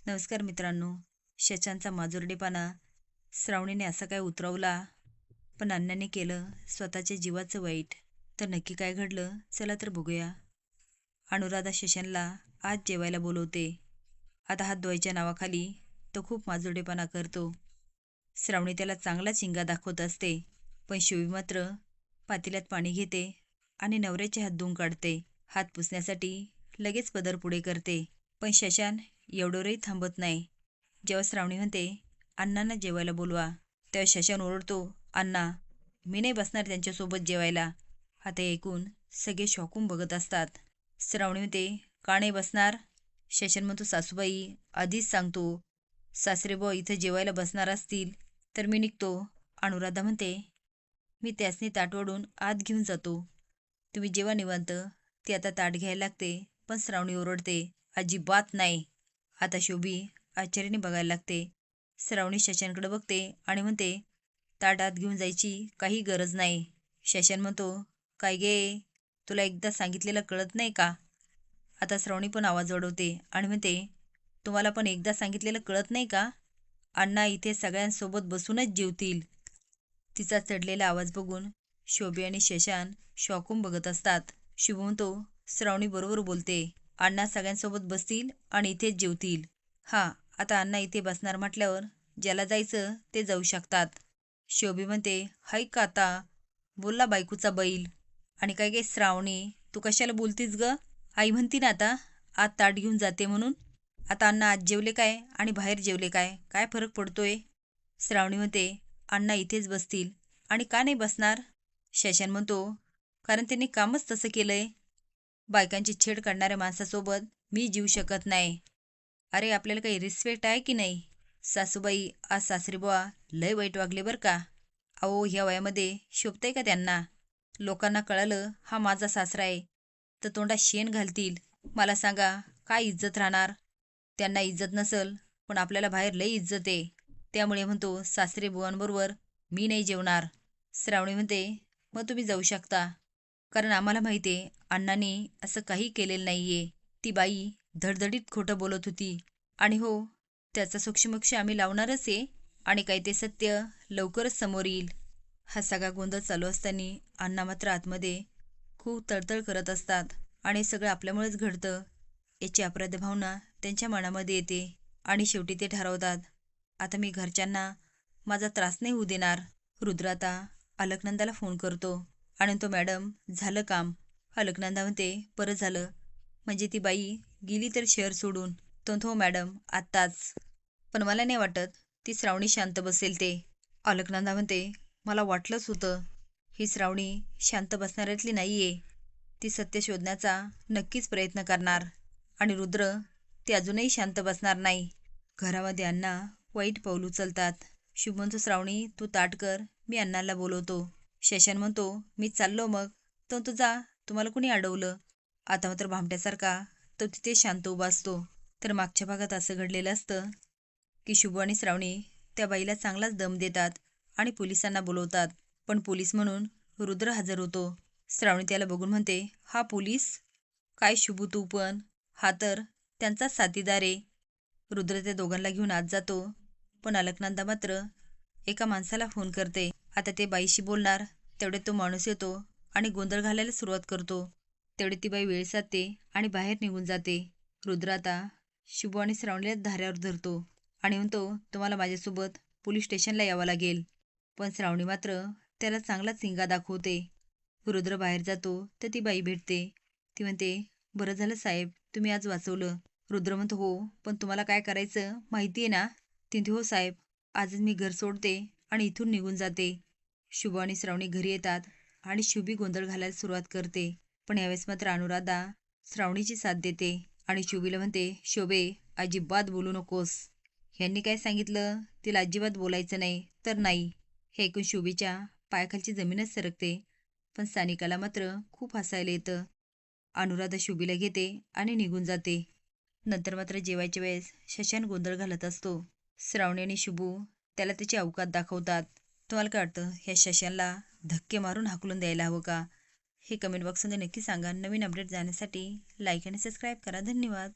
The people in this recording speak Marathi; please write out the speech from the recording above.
नमस्कार मित्रांनो. शशांचा माजुरडेपणा श्रावणीने असा काय उतरवला, पण अण्णाने केलं स्वतःच्या जीवाचं वाईट. तर नक्की काय घडलं, चला तर बघूया. अनुराधा शशांना आज जेवायला बोलवते. आता हात धुवायच्या नावाखाली तो खूप माजुरडेपणा करतो. श्रावणी त्याला चांगला चिंगा दाखवत असते, पण शिवी मात्र पातेल्यात पाणी घेते आणि नवऱ्याचे हात धुवून काढते. हात पुसण्यासाठी लगेच पदर पुढे करते, पण शशांक एवढंही थांबत नाही. जेव्हा श्रावणी म्हणते, अण्णांना जेवायला बोलवा, तेव्हा शशांक ओरडतो, अण्णा, मी नाही बसणार त्यांच्यासोबत जेवायला. आता हे ऐकून सगळे शॉकून बघत असतात. श्रावणी म्हणते, का नाही बसणार? शशांक म्हणतो, सासूबाई, आधीच सांगतो, सासरेबुवा इथं जेवायला बसणार असतील तर मी निघतो. अनुराधा म्हणते, मी त्यासनी ताट ओढून आत घेऊन जातो, तुम्ही जेव्हा निवांत. ती आता ताट घ्यायला लागते, पण श्रावणी ओरडते, अजिबात नाही. आता शोभी आश्चर्याने बघायला लागते. श्रावणी शशांकडे बघते आणि म्हणते, ताट आत घेऊन जायची काही गरज नाही. शशांक म्हणतो, काय गे, तुला एकदा सांगितलेलं कळत नाही का? आता श्रावणी पण आवाज वाढवते आणि म्हणते, तुम्हाला पण एकदा सांगितलेलं कळत नाही का? अण्णा इथे सगळ्यांसोबत बसूनच जेवतील. तिचा चढलेला आवाज बघून शोभी आणि शशांक शॉकून बघत असतात. शुभ म्हणतो, श्रावणी बरोबर बोलते, अण्णा सगळ्यांसोबत बसतील आणि इथेच जेवतील. हा, आता अण्णा इथे बसणार म्हटल्यावर ज्याला जायचं ते जाऊ शकतात. शोभी म्हणते, हाय का आता बोलला बायकोचा बैल. आणि काय गे श्रावणी, तू कशाला बोलतीस ग? आई म्हणती ना आता आत ताट घेऊन जाते म्हणून. आता अण्णा आत जेवले काय आणि बाहेर जेवले काय, काय फरक पडतोय? श्रावणी म्हणते, अण्णा इथेच बसतील. आणि का नाही बसणार? शशांक म्हणतो, कारण त्यांनी कामच तसं केलंय. बायकांची छेड काढणाऱ्या माणसासोबत मी जीव शकत नाही. अरे, आपल्याला काही रिस्पेक्ट आहे की नाही? सासूबाई, आज सासरीबुवा लय वाईट वागले बरं का. अहो, ह्या वयामध्ये शोभतंय का त्यांना? लोकांना कळालं हा माझा सासरा आहे तर तोंडात शेण घालतील. मला सांगा, काय इज्जत राहणार? त्यांना इज्जत नसल, पण आपल्याला बाहेर लय इज्जत आहे. त्यामुळे म्हणतो, सासरे बुवांबरोबर मी नाही जेवणार. श्रावणी म्हणते, मग तुम्ही जाऊ शकता, कारण आम्हाला माहिती आहे अण्णांनी असं काही केलेलं नाहीये. ती बाई धडधडीत खोटं बोलत होती. आणि हो, त्याचा सोक्षमोक्ष आम्ही लावणारच आहे आणि काही ते सत्य लवकरच समोर येईल. हा सगळा गोंधळ चालू असताना अण्णा मात्र आतमध्ये खूप तळतळ करत असतात आणि हे सगळं आपल्यामुळेच घडतं याची अपराध भावना त्यांच्या मनामध्ये येते. आणि शेवटी ते ठरवतात, आता मी घरच्यांना माझा त्रास नाही होऊ देणार. रुद्र आता अलकनंदाला फोन करतो आणि तो, मॅडम झालं काम? अलकनंदा म्हणते, बरं झालं, म्हणजे ती बाई गेली तर शहर सोडून. तो, हो मॅडम, आत्ताच. पण मला नाही वाटत ती श्रावणी शांत बसेल ते. अलकनंदा म्हणते, मला वाटलंच होतं, ही श्रावणी शांत बसणाऱ्यातली नाहीये. ती सत्य शोधण्याचा नक्कीच प्रयत्न करणार. आणि रुद्र, ती अजूनही शांत बसणार नाही. घरामध्ये अण्णा वाईट पाऊल उचलतात. शुभ म्हणतो, श्रावणी तू ताट कर, मी अण्णाला बोलवतो. शशांक म्हणतो, मी चाललो मग. तो, तू जा, तुम्हाला कुणी अडवलं? आता मात्र भामट्यासारखा तो तिथे शांत उभा असतो. तर मागच्या भागात असं घडलेलं असतं की शुभ आणि श्रावणी त्या बाईला चांगलाच दम देतात आणि पोलिसांना बोलवतात. पण पोलीस म्हणून रुद्र हजर होतो. श्रावणी त्याला बघून म्हणते, हा पोलीस? काय शुभ तू पण? हा तर त्यांचाच साथीदार आहे. रुद्र त्या दोघांना घेऊन आत जातो, पण अलकनंदा मात्र एका माणसाला फोन करते. आता ते बाईशी बोलणार तेवढे तो माणूस येतो आणि गोंधळ घालायला सुरुवात करतो. तेवढे ती बाई वेळ साधते आणि बाहेर निघून जाते. रुद्र आता शुभ आणि श्रावणीला धाऱ्यावर धरतो आणि म्हणतो, तुम्हाला माझ्यासोबत पोलीस स्टेशनला यावं लागेल. पण श्रावणी मात्र त्याला चांगला चिंगा दाखवते. रुद्र बाहेर जातो तर ती बाई भेटते. ती म्हणते, बरं झालं साहेब, तुम्ही आज वाचवलं. रुद्र म्हणतो, हो, पण तुम्हाला काय करायचं माहिती आहे ना? ती म्हणते, हो साहेब, आजच मी घर सोडते आणि इथून निघून जाते. शुभ आणि श्रावणी घरी येतात आणि शुभी गोंधळ घालायला सुरुवात करते. पण यावेळेस मात्र अनुराधा श्रावणीची साथ देते आणि शुभीला म्हणते, शोभे, अजिबात बोलू नकोस. ह्यांनी काय सांगितलं, तिला अजिबात बोलायचं नाही तर नाही. हे ऐकून शुभीच्या पायाखालची जमीनच सरकते. पण सानिकाला मात्र खूप हसायला येतं. अनुराधा शुभीला घेते आणि निघून जाते. नंतर मात्र जेवायच्या वेळेस शशांक गोंधळ घालत असतो. श्रावणी आणि शुभू त्याला त्याची अवकात दाखवतात. तुम्हाला काय वाटतं, ह्या शशांकला धक्के मारून हाकलून द्यायला हवं का? हे कमेंट बॉक्समध्ये नक्की सांगा. नवीन अपडेट जाण्यासाठी लाईक आणि सबस्क्राईब करा. धन्यवाद.